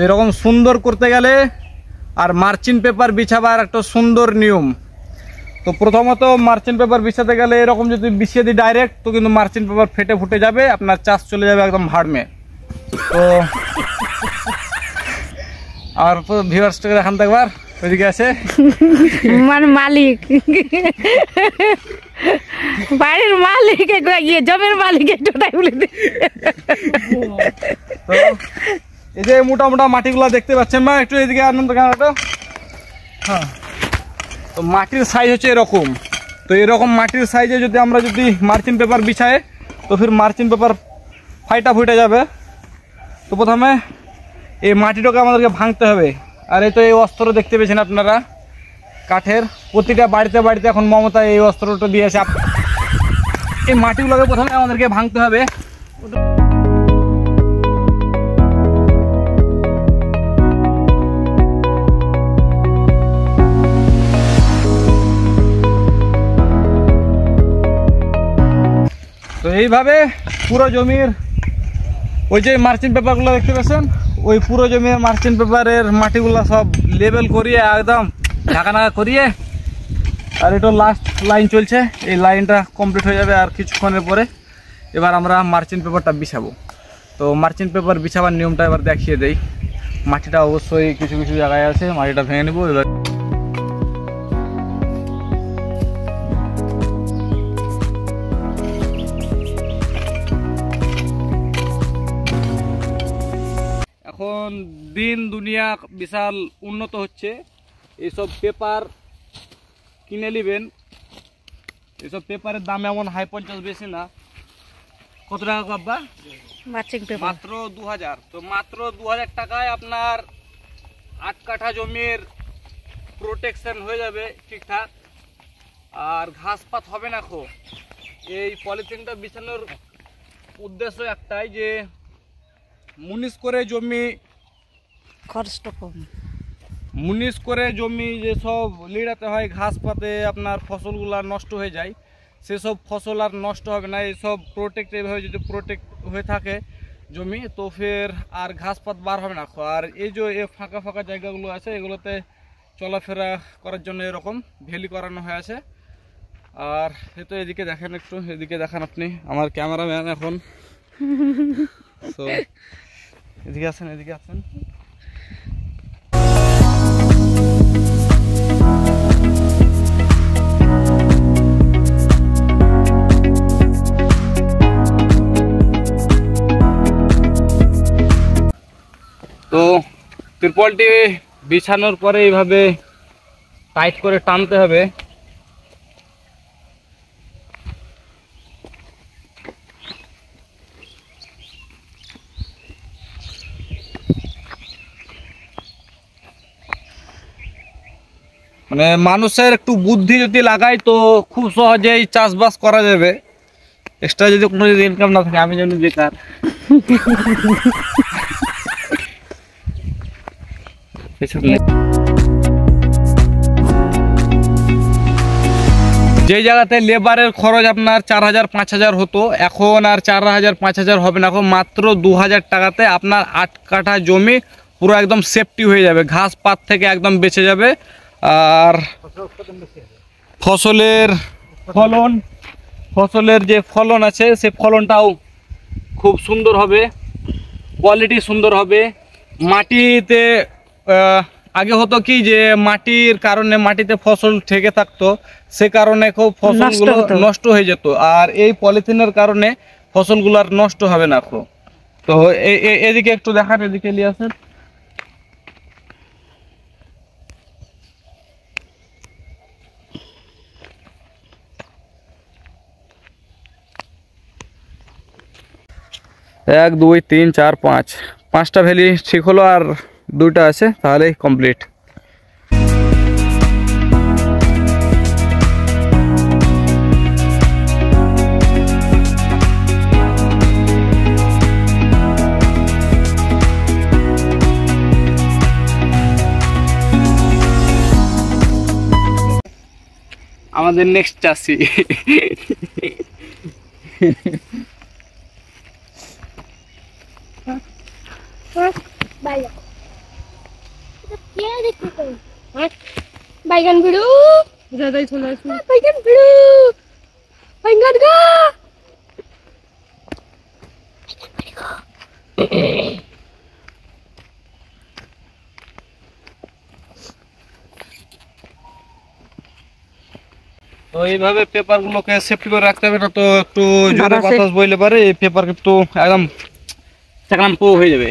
এরকম সুন্দর করতে গেলে আর মার্চিন পেপার বিছাবার একটা সুন্দর নিয়ম। তো প্রথমত মার্চিন পেপার বিছাতে গেলে এরকম যদি বিছিয়ে দিই ডাইরেক্ট, তো কিন্তু মার্চিন পেপার ফেটে ফুটে যাবে, আপনার চাষ চলে যাবে একদম ভাড়মে। তো আর ভিউয়ার্সটাকে দেখান তো একবার, ওইদিকে আছে মানে মালিক, বাড়ির মালিক, জমির মালিক একটু বলে দিই। তো এই যে মোটা মোটা মাটিগুলো দেখতে পাচ্ছেন না, একটু এদিকে আনন্দ কানাটা। হ্যাঁ, তো মাটির সাইজ হচ্ছে এরকম। তো এরকম মাটির সাইজে যদি আমরা যদি মার্চিন পেপার বিছাই, তো ফির মার্চিন পেপার ফাইটা ফুটে যাবে। তো প্রথমে এই মাটিটাকে আমাদেরকে ভাঙতে হবে। আর এই তো এই অস্ত্র দেখতে পেয়েছেন আপনারা, কাঠের। প্রতিটা বাড়িতে বাড়িতে এখন মমতা এই অস্ত্রটা দিয়েছে। এই মাটিগুলোকে প্রথমে আমাদেরকে ভাঙতে হবে। তো এইভাবে পুরো জমির ওই যে মার্চিন পেপারগুলো দেখতে পাচ্ছেন, ওই পুরো জমির মার্চিন পেপারের মাটিগুলো সব লেবেল করিয়ে একদম ঢাকা নাকা করিয়ে, আর এটা লাস্ট লাইন চলছে, এই লাইনটা কমপ্লিট হয়ে যাবে আর কিছুক্ষণের পরে। এবার আমরা মার্চিন পেপারটা বিছাবো। তো মার্চিন পেপার বিছাবার নিয়মটা এবার দেখিয়ে দেই। মাটিটা অবশ্যই কিছু কিছু জায়গায় আছে, মাটিটা ভেঙে নেবো। এবার এখন দিন দুনিয়া বিশাল উন্নত হচ্ছে, এইসব পেপার কিনে নেবেন। এইসব পেপারের দাম এমন হাই 50 বেশি না। কত টাকা কাব্বা? মাত্র 2000। তো মাত্র 2000 টাকায় আপনার 8 কাঠা জমির প্রোটেকশন হয়ে যাবে ঠিকঠাক, আর ঘাস পাত হবে না। এই পলিথিনটা বিছানোর উদ্দেশ্য একটাই, যে মুনিশ করে জমি খরচটা কম, মুনিশ করে জমি যেসব লিড়াতে হয় ঘাস পাতে আপনার ফসলগুলো নষ্ট হয়ে যায়, সেসব ফসল আর নষ্ট হবে না। এইসব প্রোটেক্ট এইভাবে যদি প্রোটেক্ট হয়ে থাকে জমি, তো ফের আর ঘাস পাত বার হবে না। আর এই যে ফাঁকা ফাঁকা জায়গাগুলো আছে, এগুলোতে চলাফেরা করার জন্য এরকম ভ্যালি করানো হয়ে আছে। আর এই তো এদিকে দেখেন, একটু এদিকে দেখান আপনি, আমার ক্যামেরাম্যান এখন। তো এদিকে আসেন, এদিকে আসেন। তো ত্রিপলটি বিছানোর পরে এইভাবে টাইট করে টানতে হবে। মানে মানুষের একটু বুদ্ধি যদি লাগায় তো খুব সহজেই চাষবাস করা যাবে। এক্সট্রা যদি কোনো ইনকাম না থাকে, আমি যেন বেকার। যে জায়গাতে লেবারের খরচ আপনার 4000-5000 হতো, এখন আর 4000-5000 হবে না। এখন মাত্র 2000 টাকাতে আপনার 8 কাঠা জমি পুরো একদম সেফটি হয়ে যাবে, ঘাস পাত থেকে একদম বেঁচে যাবে। আর ফসলের যে ফলন আছে, সে ফলনটাও খুব সুন্দর হবে, কোয়ালিটি সুন্দর হবে। মাটিতে আগে হতো কি, যে মাটির কারণে মাটিতে ফসল ঠেকে থাকতো, সে কারণে খুব ফসলগুলো নষ্ট হয়ে যেত। আর এই পলিথিনের কারণে ফসলগুলো আর নষ্ট হবে না। তো এদিকে একটু দেখান, এদিকে নিয়ে আসেন। এক দুই তিন চার পাঁচটা ভ্যালি ঠিক হলো, আর 2টা আছে, তাহলেই কমপ্লিট। আমাদের নেক্সট চাষি বাইগান ভিড়ু দাদাই চলে আসবে। বাইগান ভিড়ু বাইগান গা তো এইভাবে পেপার গুলোকে সেফটি করে রাখতে হবে, না তো একটু জোরে বাতাসে- বাতাস বইলে পারে এই পেপার কিন্তু একদম চাকরাম পো হয়ে যাবে।